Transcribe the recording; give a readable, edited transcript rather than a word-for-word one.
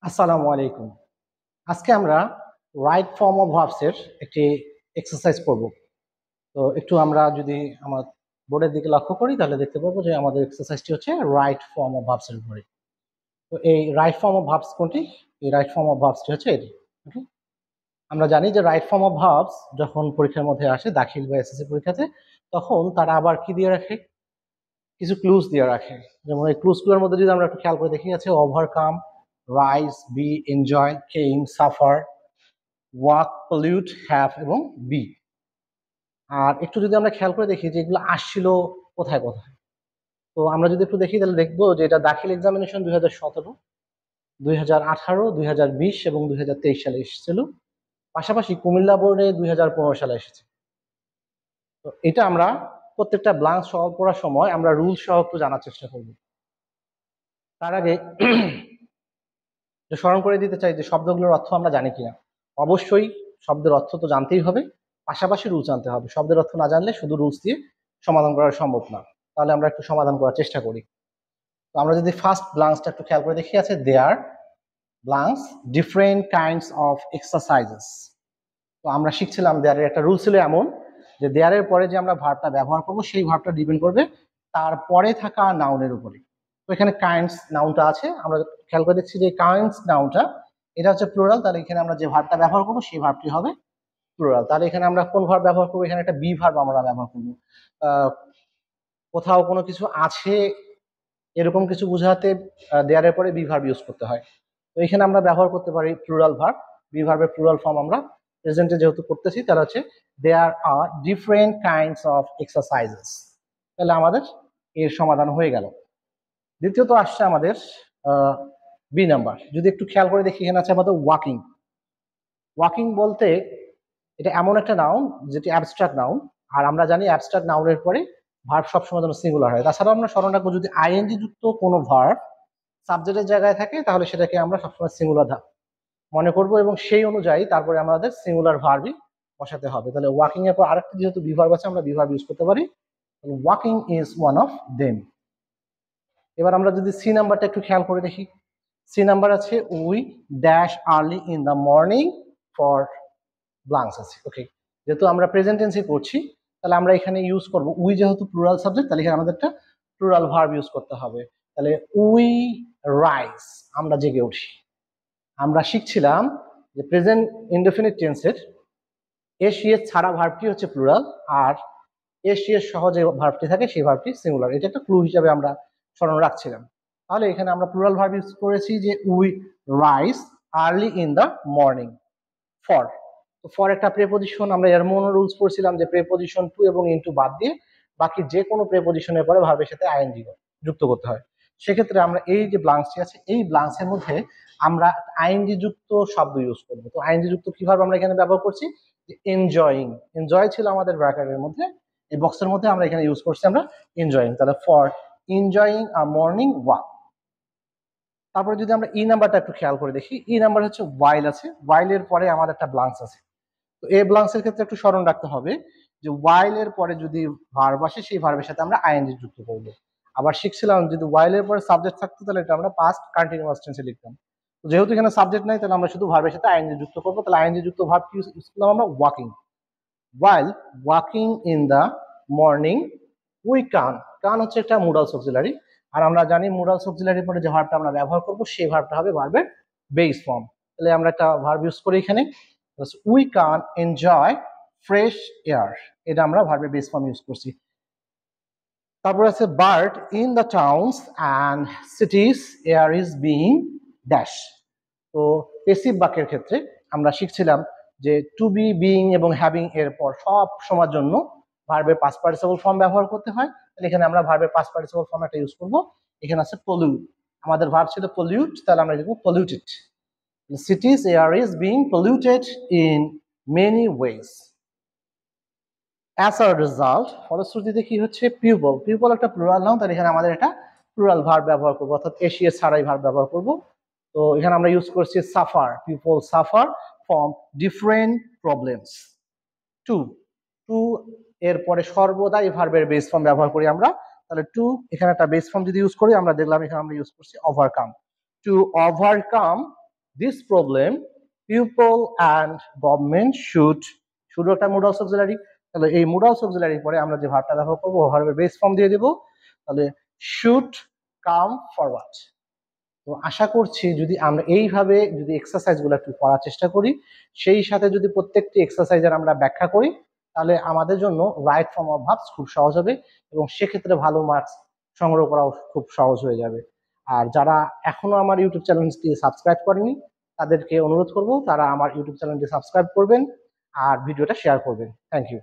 আসসালামু আলাইকুম। আজকে আমরা রাইট ফর্ম অফ ভার্বস এর একটি এক্সারসাইজ করব। তো একটু আমরা যদি আমার বোর্ডের দিকে লক্ষ্য করি তাহলে দেখতে পাবো যে আমাদের এক্সারসাইজটি হচ্ছে রাইট ফর্ম অফ ভার্বস এর উপরে। তো এই রাইট ফর্ম অফ ভার্বস কোনটি? এই রাইট ফর্ম অফ ভার্বসটি হচ্ছে এটি। ওকে? আমরা জানি যে রাইট ফর্ম অফ ভার্বস যখন পরীক্ষার মধ্যে আসে দাখিল বা এসএসসি পরীক্ষাতে, তখন তারা আবার কি দিয়ে রাখে? কিছু ক্লুজ দিয়ে রাখে। যেমন এই ক্লুজগুলোর মধ্যে যদি আমরা একটু খেয়াল করে দেখি, আছে overcome, rise, be, enjoy, came, suffer, walk, pollute, have এবং বি। আর একটু যদি আমরা খেয়াল করে দেখি যে এগুলো আসছিল কোথায় কোথায়, তো আমরা যদি একটু দেখি তাহলে দেখবো যে এটা দাখিল এক্সামিনেশন 2017, 2018, 2020 এবং 2023 সালে এসেছিল। পাশাপাশি কুমিল্লা বোর্ডে 2015 সালে এসেছে। তো এটা আমরা প্রত্যেকটা ব্লাঙ্ক সহ পড়ার সময় আমরা রুল সহ একটু জানার চেষ্টা করব। তার আগে স্মরণ করে দিতে চাই যে শব্দগুলোর অর্থ আমরা জানি কিনা। অবশ্যই শব্দের অর্থ তো জানতেই হবে, পাশাপাশি রুলস জানতে হবে। শব্দের অর্থ না জানলে শুধু রুলস দিয়ে সমাধান করা সম্ভব না। তাহলে আমরা একটু সমাধান করার চেষ্টা করি। তো আমরা যদি ফার্স্ট ব্লাঙ্কসটা একটু খেয়াল করে দেখি, আছে there blanks different kinds of exercises. তো আমরা শিখছিলাম দেয়ারের একটা রুল ছিল এমন যে দেয়ারের পরে যে আমরা ভার্বটা ব্যবহার করব সেই ভার্বটা ডিপেন্ড করবে তারপরে থাকা নাউনের উপরে। তো এখানে কাইন্ডস নাউনটা আছে, আমরা খেয়াল করে দেখছি যে কাইন্ডস নাউনটা এটা হচ্ছে প্লুরাল, তাহলে এখানে আমরা যে ভার্বটা ব্যবহার করব সেই ভার্বটি হবে প্লুরাল। তাহলে এখানে আমরা কোন ভার্ব ব্যবহার করবো? এখানে একটা বি ভার্ব আমরা ব্যবহার করবো। কোথাও কোনো কিছু আছে এরকম কিছু বোঝাতে দেয়ারের পরে বি ভার্ব ইউজ করতে হয়। তো এখানে আমরা ব্যবহার করতে পারি প্লুরাল ভার্ব। বি ভার্বের প্লুরাল ফর্ম আমরা প্রেজেন্টে যেহেতু করতেছি, তাহলে হচ্ছে দেয়ার আর ডিফারেন্ট কাইন্ডস অফ এক্সারসাইজেস। তাহলে আমাদের এর সমাধান হয়ে গেল। দ্বিতীয়ত আসছে আমাদের বি নাম্বার। যদি একটু খেয়াল করে দেখি, এখানে আছে আমাদের ওয়াকিং। ওয়াকিং বলতে এটা এমন একটা নাউন যেটি অ্যাবস্ট্রাক্ট নাউন। আর আমরা জানি অ্যাবস্ট্রাক্ট নাউনের পরে ভার্ব সবসময় যেন সিঙ্গুলার হয়। তাছাড়াও আমরা স্মরণ রাখবো, যদি আইএনজি যুক্ত কোনো ভার্ব সাবজেক্টের জায়গায় থাকে তাহলে সেটাকে আমরা সবসময় সিঙ্গুলার মনে করব এবং সেই অনুযায়ী তারপরে আমাদের সিঙ্গুলার ভার্বই বসাতে হবে। তাহলে ওয়াকিং এর পর আরেকটা যেহেতু বি ভার্ব আছে, আমরা বি ভার্ব ইউজ করতে পারি। Walking is one of them. এবার আমরা যদি সি নাম্বারটা একটু খেয়াল করে দেখি, সি নাম্বার আছে we dash early in the morning for blanks আছে। ওকে, যেহেতু আমরা প্রেজেন্ট টেন্সে করছি তাহলে আমরা এখানে ইউজ করব উই, যেহেতু প্লুরাল সাবজেক্ট তাহলে এখানে আমাদের একটা প্লুরাল ভার্ব ইউজ করতে হবে। তাহলে উই রাইজ, আমরা জেগে উঠি। আমরা শিখছিলাম যে প্রেজেন্ট ইনডেফিনিট টেন্সের এস ছাড়া ভার্বটি হচ্ছে প্লুরাল, আর এস সহ যে ভার্বটি থাকে সেই ভার্বটি সিঙ্গুলার। এটা একটা ক্লু হিসাবে আমরা স্মরণ রাখছিলাম। তাহলে এখানে আমরা প্লুরাল ভার্ব ইউজ করেছি যে we rise early in the morning for. তো ফর একটা প্রেপোজিশন, আমরা এমন রুলস পড়ছিলাম যে প্রেপোজিশন টু এবং ইনটু বাদ দিয়ে বাকি যে কোনো প্রেপোজিশনের পরে ভার্বের সাথে আইএনজি যুক্ত করতে হয়। সেক্ষেত্রে আমরা এই যে ব্লাঙ্কসটি আছে এই ব্লাঙ্কসের মধ্যে আমরা আইএনজি যুক্ত শব্দ ইউজ করবো। তো আইএনজি যুক্ত কি ভার্ব আমরা এখানে ব্যবহার করছি? এনজয়িং। এনজয় ছিল আমাদের ব্র্যাকেটের মধ্যে, এই বক্সের মধ্যে আমরা এখানে ইউজ করছি আমরা এনজয়িং। তাহলে for enjoying a morning walk. তারপরে যদি আমরা ই নাম্বারটা একটু খেয়াল করে দেখি, ই নাম্বার হচ্ছে ওয়াইল আছে। ওয়াইলের পরে আমাদের একটা ব্লাঙ্কস আছে। তো এই ব্লাঙ্কসের ক্ষেত্রে একটু স্মরণ রাখতে হবে যে ওয়াইলের পরে যদি ভার্ব আসে সেই ভার্বের সাথে আমরা আইএনজি যুক্ত করবো। আবার শিখছিলাম যদি ওয়াইলের পরে সাবজেক্ট থাকতো তাহলে এটা আমরা পাস্ট কন্টিনিউয়াস টেন্সে লিখতাম। তো যেহেতু এখানে সাবজেক্ট নাই তাহলে আমরা শুধু ভার্বের সাথে আইএনজি যুক্ত করবো। তাহলে আইএনজি যুক্ত ভার্ব কি ইউজ করলাম আমরা? Walking. while walking in the morning we can হচ্ছে একটা মোডাল অক্সিলারি। আর আমরা জানি মোডাল অক্সিলারির পরে যে ভার্বটা আমরা ব্যবহার করব সেই ভার্বটা হবে ভার্বের বেস ফর্ম। তাহলে আমরা একটা ভার্ব ইউজ করি এখানে, we can enjoy fresh air. এটা আমরা ভার্বের বেস ফর্ম ইউজ করছি। তারপর আছে bird in the towns and সিটিজ air is being dash. তো পেসিভ বাক্যের ক্ষেত্রে আমরা শিখছিলাম যে টু বি, বিইং এবং হ্যাভিং এর পর সব সময়ের জন্য ভার্বের পাস্ট পার্টিসিপল ফর্ম ব্যবহার করতে হয়। তাহলে এখানে আমরা ভার্বের পাস্ট পার্টিসিপল ফর্ম একটা ইউজ করব। এখানে আছে পলিউট, আমাদের ভার্ব ছিল পলিউট, তাহলে আমরা লিখব polluted. সিটিজ air is being polluted in many ways. As a result, ফলশ্রুতিতে কি হচ্ছে? পিপল। পিপল একটা প্লুরাল নাউন, তাহলে এখানে আমাদের একটা প্লুরাল ভার্ব ব্যবহার করবো, অর্থাৎ এসিএস ছাড়াই ভার্ব ব্যবহার করব। তো এখানে আমরা ইউজ করছি suffer. People suffer from different problems. To, to এর পরে সর্বদা এই ভার্বের বেস ফর্ম ব্যবহার করি আমরা। তাহলে টু এখানে একটা বেস ফর্ম যদি ইউজ করি, আমরা দেখলাম এখানে আমরা ইউজ করছি overcome. To overcome this problem people and government should একটা মুড অক্সিলারি, তাহলে এই মুড অক্সিলারি পরে আমরা যে ভার্বটা ব্যবহার করবো ভার্বের বেস ফর্ম দিয়ে দেবো, তাহলে শুড কাম ফরওয়ার্ড। তো আশা করছি যদি আমরা এইভাবে যদি এক্সারসাইজগুলো একটু করার চেষ্টা করি, সেই সাথে যদি প্রত্যেকটি এক্সারসাইজের আমরা ব্যাখ্যা করি, তাহলে আমাদের জন্য রাইট ফর্ম অফ ভার্বস খুব সহজ হবে এবং সেক্ষেত্রে ভালো মার্কস সংগ্রহ করাও খুব সহজ হয়ে যাবে। আর যারা এখনো আমার ইউটিউব চ্যানেলটি সাবস্ক্রাইব করেনি, তাদেরকে অনুরোধ করব তারা আমার ইউটিউব চ্যানেলটি সাবস্ক্রাইব করবেন আর ভিডিওটা শেয়ার করবেন। Thank you.